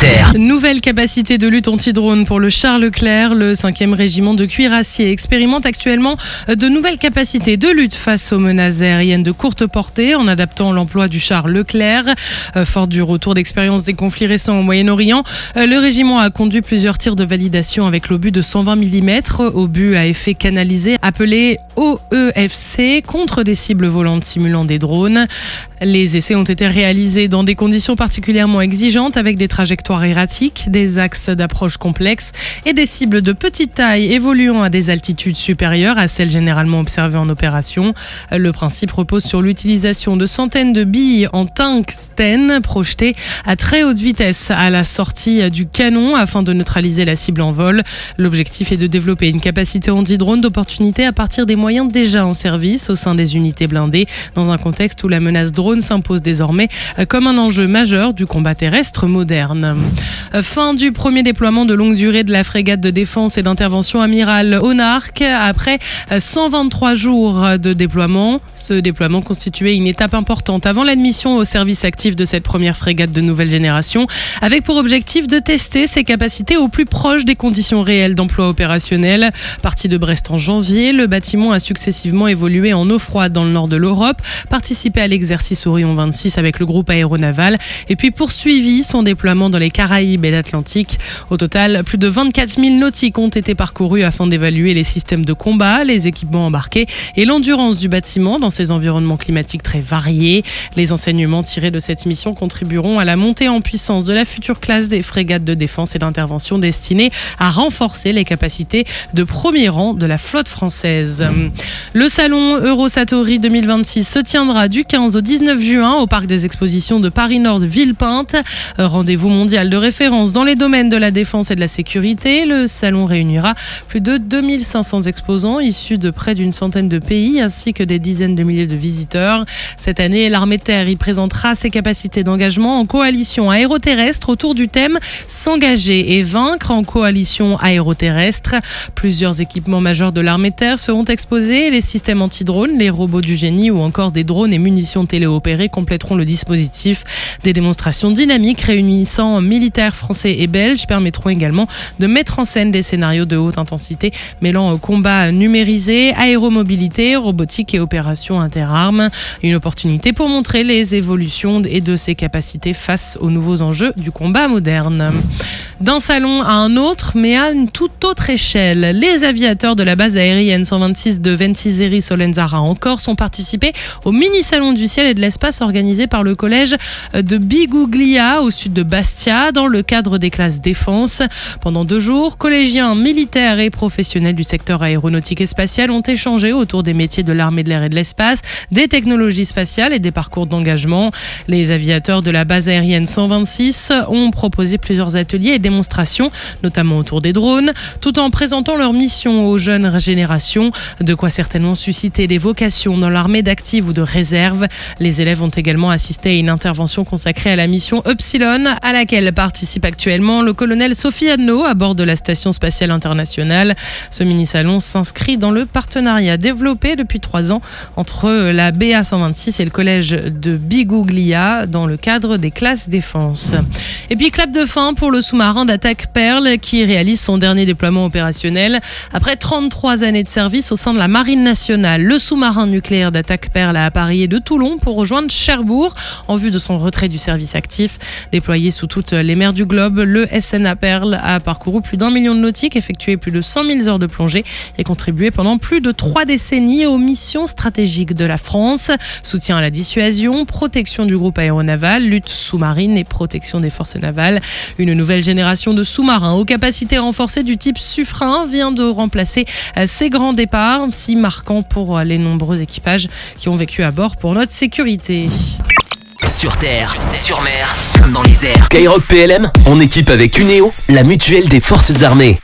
Terre. Nouvelle capacité de lutte anti-drone pour le char Leclerc. Le 5e régiment de cuirassiers expérimente actuellement de nouvelles capacités de lutte face aux menaces aériennes de courte portée en adaptant l'emploi du char Leclerc. Fort du retour d'expérience des conflits récents au Moyen-Orient, le régiment a conduit plusieurs tirs de validation avec l'obus de 120 mm, obus à effet canalisé appelé OEFC, contre des cibles volantes simulant des drones. Les essais ont été réalisés dans des conditions particulièrement exigeantes avec des trajectoires erratiques, des axes d'approche complexes et des cibles de petite taille évoluant à des altitudes supérieures à celles généralement observées en opération. Le principe repose sur l'utilisation de centaines de billes en tungstène projetées à très haute vitesse à la sortie du canon afin de neutraliser la cible en vol. L'objectif est de développer une capacité anti-drone d'opportunité à partir des moyens déjà en service au sein des unités blindées dans un contexte où la menace drone s'impose désormais comme un enjeu majeur du combat terrestre moderne. Fin du premier déploiement de longue durée de la frégate de défense et d'intervention amiral Onark après 123 jours de déploiement. Ce déploiement constituait une étape importante avant l'admission au service actif de cette première frégate de nouvelle génération, avec pour objectif de tester ses capacités au plus proche des conditions réelles d'emploi opérationnel. Parti de Brest en janvier, le bâtiment a successivement évolué en eau froide dans le nord de l'Europe, participé à l'exercice Orion 26 avec le groupe aéronaval et puis poursuivi son déploiement dans les Caraïbes et l'Atlantique. Au total, plus de 24 000 nautiques ont été parcourus afin d'évaluer les systèmes de combat, les équipements embarqués et l'endurance du bâtiment dans ces environnements climatiques très variés. Les enseignements tirés de cette mission contribueront à la montée en puissance de la future classe des frégates de défense et d'intervention destinées à renforcer les capacités de premier rang de la flotte française. Le salon Eurosatory 2026 se tiendra du 15 au 19 juin au parc des expositions de Paris-Nord de Villepinte. Rendez-vous mondial de référence dans les domaines de la défense et de la sécurité. Le salon réunira plus de 2500 exposants issus de près d'une centaine de pays ainsi que des dizaines de milliers de visiteurs. Cette année, l'armée de terre y présentera ses capacités d'engagement en coalition aéroterrestre autour du thème « S'engager et vaincre en coalition aéroterrestre ». Plusieurs équipements majeurs de l'armée de terre seront exposés. Les systèmes anti-drones, les robots du génie ou encore des drones et munitions téléopérées compléteront le dispositif. Des démonstrations dynamiques réunissant militaires français et belges permettront également de mettre en scène des scénarios de haute intensité mêlant combat numérisé, aéromobilité, robotique et opérations interarmes. Une opportunité pour montrer les évolutions et de ses capacités face aux nouveaux enjeux du combat moderne. D'un salon à un autre, mais à une toute autre échelle, les aviateurs de la base aérienne 126 de Ventiseri Solenzara en Corse ont participé au mini-salon du ciel et de l'espace organisé par le collège de Biguglia au sud de Bastia dans le cadre des classes défense. Pendant 2 jours, collégiens, militaires et professionnels du secteur aéronautique et spatial ont échangé autour des métiers de l'armée de l'air et de l'espace, des technologies spatiales et des parcours d'engagement. Les aviateurs de la base aérienne 126 ont proposé plusieurs ateliers et démonstrations, notamment autour des drones, tout en présentant leur mission aux jeunes générations, de quoi certainement susciter des vocations dans l'armée d'active ou de réserve. Les élèves ont également assisté à une intervention consacrée à la mission Upsilon, à laquelle participe actuellement le colonel Sophie Adno à bord de la Station spatiale internationale. Ce mini-salon s'inscrit dans le partenariat développé depuis 3 ans entre la BA 126 et le collège de Biguglia dans le cadre des classes défense. Et puis clap de fin pour le sous-marin d'attaque Pearl qui réalise son dernier déploiement opérationnel. Après 33 années de service au sein de la Marine nationale, le sous-marin nucléaire d'attaque Pearl a appareillé de Toulon pour rejoindre Cherbourg en vue de son retrait du service actif. Déployé sous toutes les mers du globe, le SNA Pearl a parcouru plus d'1 million de nautiques, effectué plus de 100 000 heures de plongée et contribué pendant plus de 3 décennies aux missions stratégiques de la France. Soutien à la dissuasion, protection du groupe aéronaval, lutte sous-marine et protection des forces navales. Une nouvelle génération de sous-marins aux capacités renforcées du type Suffren vient de remplacer ces grands départs, si marquants pour les nombreux équipages qui ont vécu à bord pour notre sécurité. Sur terre, sur mer, comme dans les airs. Skyrock PLM, en équipe avec Uneo, la mutuelle des forces armées.